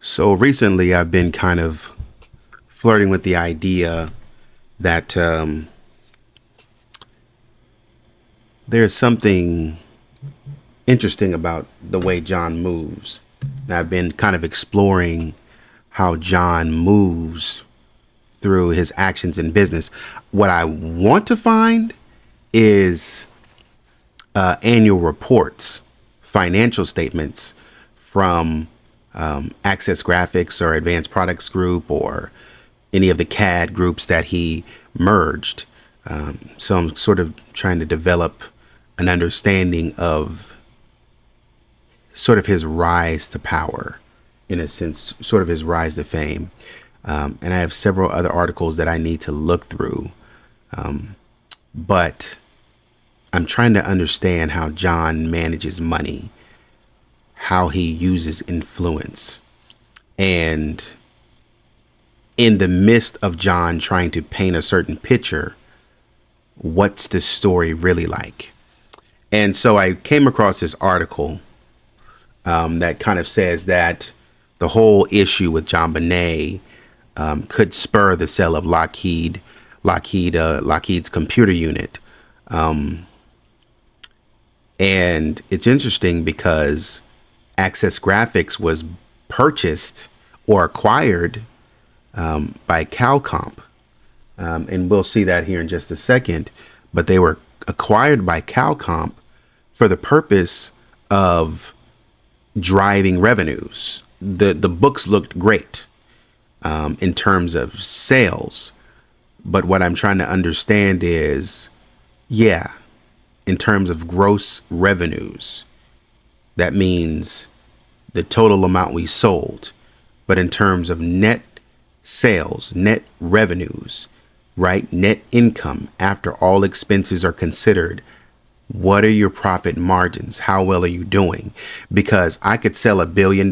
So recently, I've been kind of flirting with the idea that there's something interesting about the way John moves. And I've been kind of exploring how John moves through his actions in business. What I want to find is annual reports, financial statements from Access Graphics or Advanced Products Group or any of the CAD groups that he merged. So I'm sort of trying to develop an understanding of sort of his rise to power, in a sense, sort of his rise to fame. And I have several other articles that I need to look through. But I'm trying to understand how John manages money, how he uses influence. And in the midst of John trying to paint a certain picture, what's the story really like? And so I came across this article that kind of says that the whole issue with JonBenet could spur the sale of Lockheed's computer unit. And it's interesting because Access Graphics was purchased or acquired by Calcomp. And we'll see that here in just a second. But they were acquired by Calcomp for the purpose of driving revenues. The books looked great in terms of sales. But what I'm trying to understand is, yeah, in terms of gross revenues, that means the total amount we sold. But in terms of net sales, net revenues, right? Net income after all expenses are considered. What are your profit margins? How well are you doing? Because I could sell $1 billion,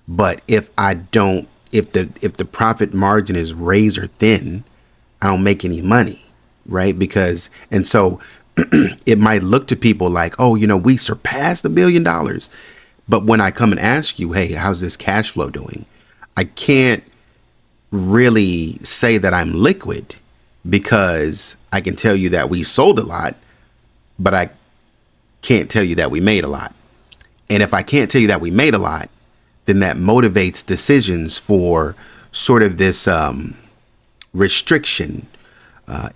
but if the profit margin is razor thin, I don't make any money, right? And so it might look to people like, oh, we surpassed $1 billion. But when I come and ask you, hey, how's this cash flow doing? I can't really say that I'm liquid, because I can tell you that we sold a lot, but I can't tell you that we made a lot. And if I can't tell you that we made a lot, then that motivates decisions for sort of this restriction.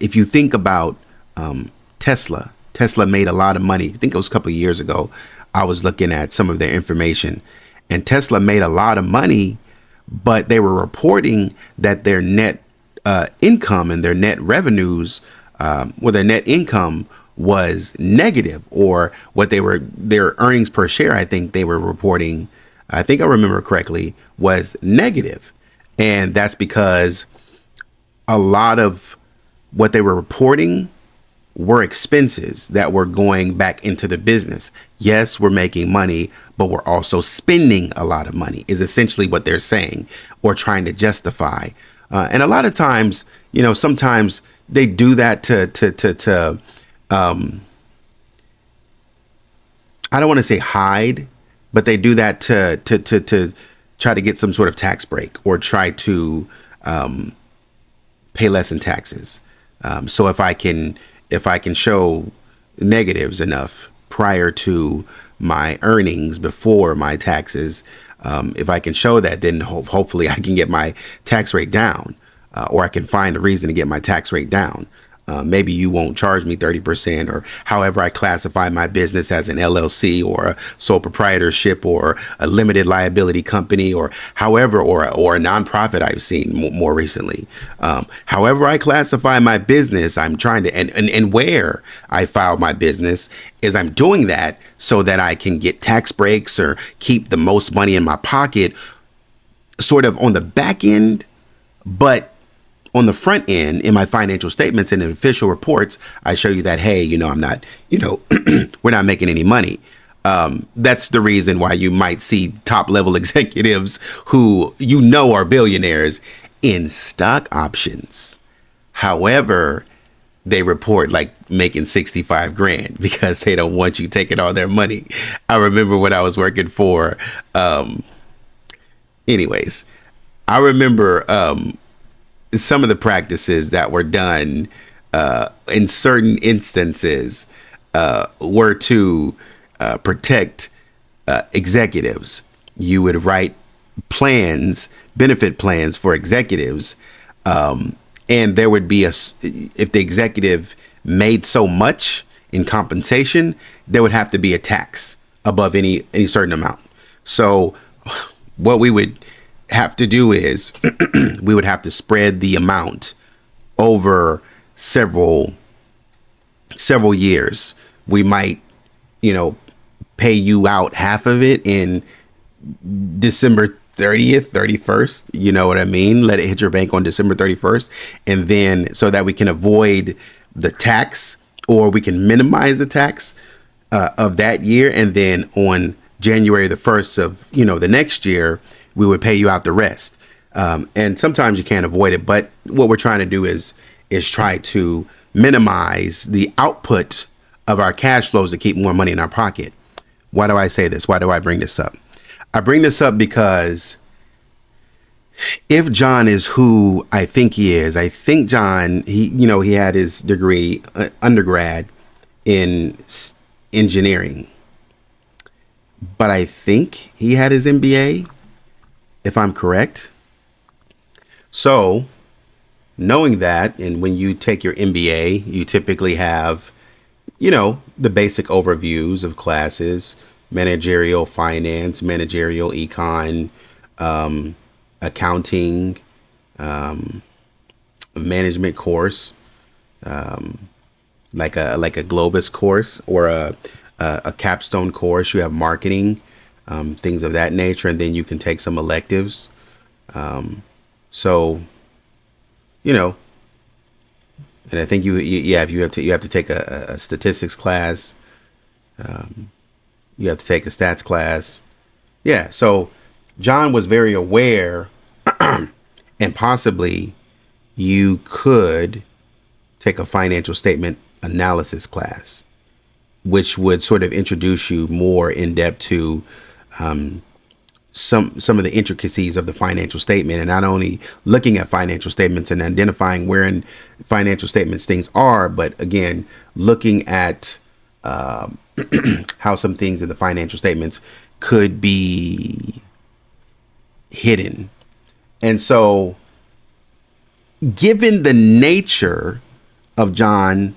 If you think about Tesla made a lot of money. I think it was a couple of years ago. I was looking at some of their information, and Tesla made a lot of money, but they were reporting that their net income and their net revenues, their net income was negative, or their earnings per share, I think they were reporting, I think I remember correctly, was negative. And that's because a lot of what they were reporting were expenses that were going back into the business. Yes, we're making money, but we're also spending a lot of money, is essentially what they're saying, or trying to justify. And a lot of times, sometimes they do that to I don't want to say hide, but they do that to try to get some sort of tax break, or try to pay less in taxes. So if I can show negatives enough prior to my earnings before my taxes, if I can show that, then hopefully I can get my tax rate down, or I can find a reason to get my tax rate down. Maybe you won't charge me 30%, or however I classify my business as an LLC or a sole proprietorship or a limited liability company, or however, or a nonprofit I've seen more recently. However I classify my business, I'm trying to, and where I file my business is I'm doing that so that I can get tax breaks or keep the most money in my pocket, sort of on the back end. But on the front end, in my financial statements and in official reports, I show you that, hey, I'm not, we're not making any money. That's the reason why you might see top level executives who are billionaires in stock options. However, they report like making 65 grand because they don't want you taking all their money. I remember when I was working for Anyways, I remember some of the practices that were done in certain instances were to protect executives. You would write plans, benefit plans for executives, and there would be if the executive made so much in compensation, there would have to be a tax above any certain amount. So what we would have to do is we would have to spread the amount over several years. We might, pay you out half of it in December 30th, 31st. You know what I mean? Let it hit your bank on December 31st. And then so that we can avoid the tax, or we can minimize the tax of that year. And then on January the 1st of, the next year, we would pay you out the rest. And sometimes you can't avoid it. But what we're trying to do is try to minimize the output of our cash flows to keep more money in our pocket. Why do I say this? Why do I bring this up? I bring this up because if John is who I think he is, I think John, he had his degree, undergrad in engineering, but I think he had his MBA, if I'm correct. So knowing that, and when you take your MBA, you typically have, the basic overviews of classes: managerial finance, managerial econ, accounting, management course, like a Globus course, or a capstone course. You have marketing, things of that nature, and then you can take some electives. So, and I think you have to take a statistics class. You have to take a stats class. Yeah. So John was very aware, and possibly you could take a financial statement analysis class, which would sort of introduce you more in depth to some of the intricacies of the financial statement, and not only looking at financial statements and identifying where in financial statements things are, but again, looking at how some things in the financial statements could be hidden. And so, given the nature of John,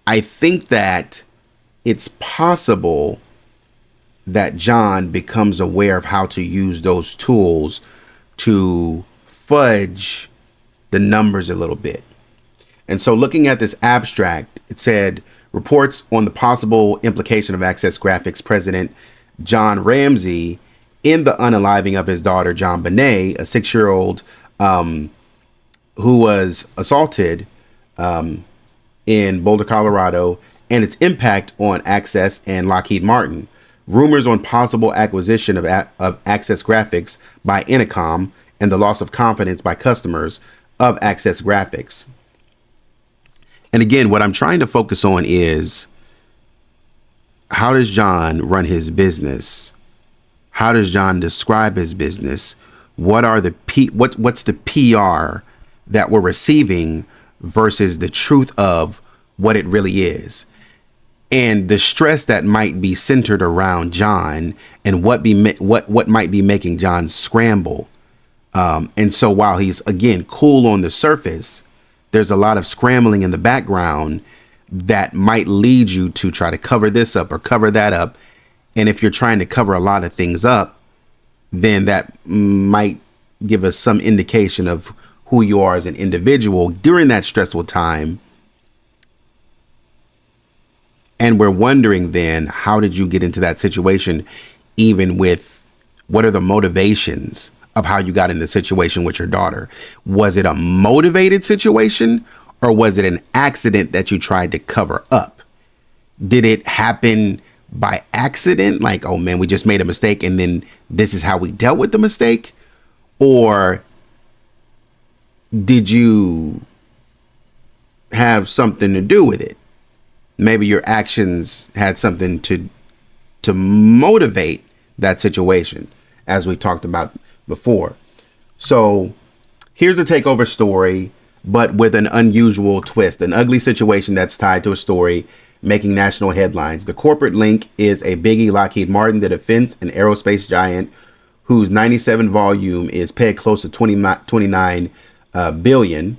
I think that it's possible that John becomes aware of how to use those tools to fudge the numbers a little bit. And so, looking at this abstract, it said, reports on the possible implication of Access Graphics president John Ramsey in the unaliving of his daughter, JonBenet, a 6-year-old who was assaulted in Boulder, Colorado, and its impact on Access and Lockheed Martin. Rumors on possible acquisition of Access Graphics by Entercom, and the loss of confidence by customers of Access Graphics. And again, what I'm trying to focus on is, how does John run his business? How does John describe his business? What are the what's the PR that we're receiving versus the truth of what it really is? And the stress that might be centered around John, and what might be making John scramble. And so while he's, again, cool on the surface, there's a lot of scrambling in the background that might lead you to try to cover this up or cover that up. And if you're trying to cover a lot of things up, then that might give us some indication of who you are as an individual during that stressful time. And we're wondering then, how did you get into that situation? Even with, what are the motivations of how you got in the situation with your daughter? Was it a motivated situation, or was it an accident that you tried to cover up? Did it happen by accident? Like, oh man, we just made a mistake, and then this is how we dealt with the mistake? Or did you have something to do with it? Maybe your actions had something to motivate that situation. as we talked about before. So here's the takeover story, but with an unusual twist, an ugly situation that's tied to a story making national headlines. The corporate link is a biggie, Lockheed Martin, the defense and aerospace giant, whose 97 volume is pegged close to 29 billion.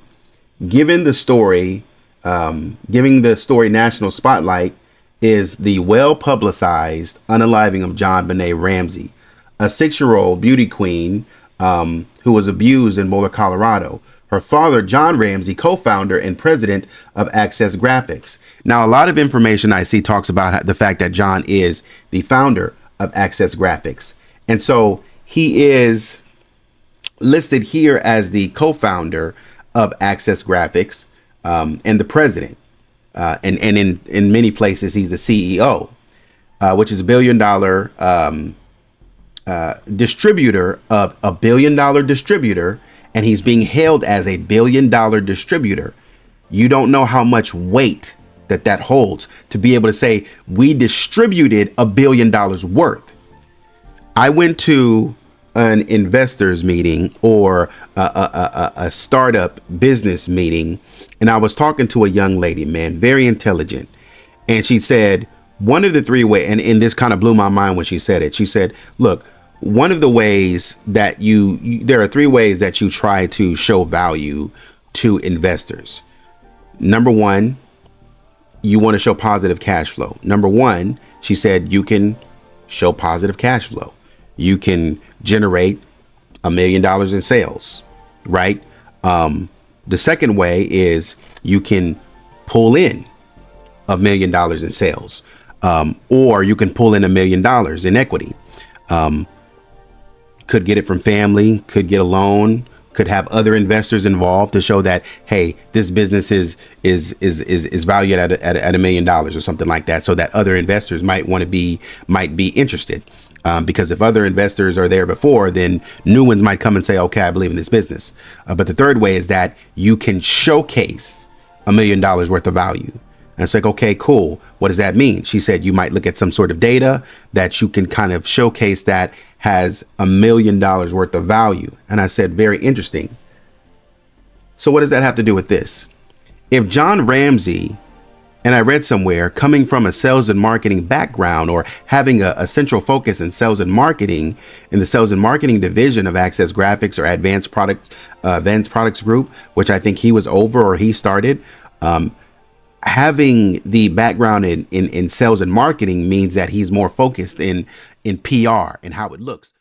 Given the story, giving the story national spotlight is the well-publicized unaliving of JonBenet Ramsey, a 6-year-old beauty queen who was abused in Boulder, Colorado. Her father, John Ramsey, co-founder and president of Access Graphics. Now, a lot of information I see talks about the fact that John is the founder of Access Graphics. And so he is listed here as the co-founder of Access Graphics and the president. And in many places, he's the CEO, which is $1 billion distributor of $1 billion distributor. And he's being hailed as a $1 billion distributor. You don't know how much weight that holds to be able to say we distributed $1 billion worth. I went to an investors meeting or a startup business meeting, and I was talking to a young lady, man, very intelligent. And she said, one of the three ways, and this kind of blew my mind when she said it. She said, look, one of the ways that there are 3 ways that you try to show value to investors. Number 1, you want to show positive cash flow. Number 1, she said, you can show positive cash flow. You can generate $1 million in sales, right? The second way is you can pull in $1 million in sales, or you can pull in $1 million in equity. Could get it from family, could get a loan, could have other investors involved to show that, hey, this business is valued at $1 million or something like that, so that other investors might be interested. Because if other investors are there before, then new ones might come and say, okay, I believe in this business. But the third way is that you can showcase $1 million worth of value. And it's like, okay, cool. What does that mean? She said you might look at some sort of data that you can kind of showcase that has $1 million worth of value. And I said, very interesting. So what does that have to do with this? If John Ramsey, and I read somewhere, coming from a sales and marketing background or having a central focus in sales and marketing in the sales and marketing division of Access Graphics or Advanced Products Group, which I think he was over or he started, having the background in sales and marketing means that he's more focused in PR and how it looks.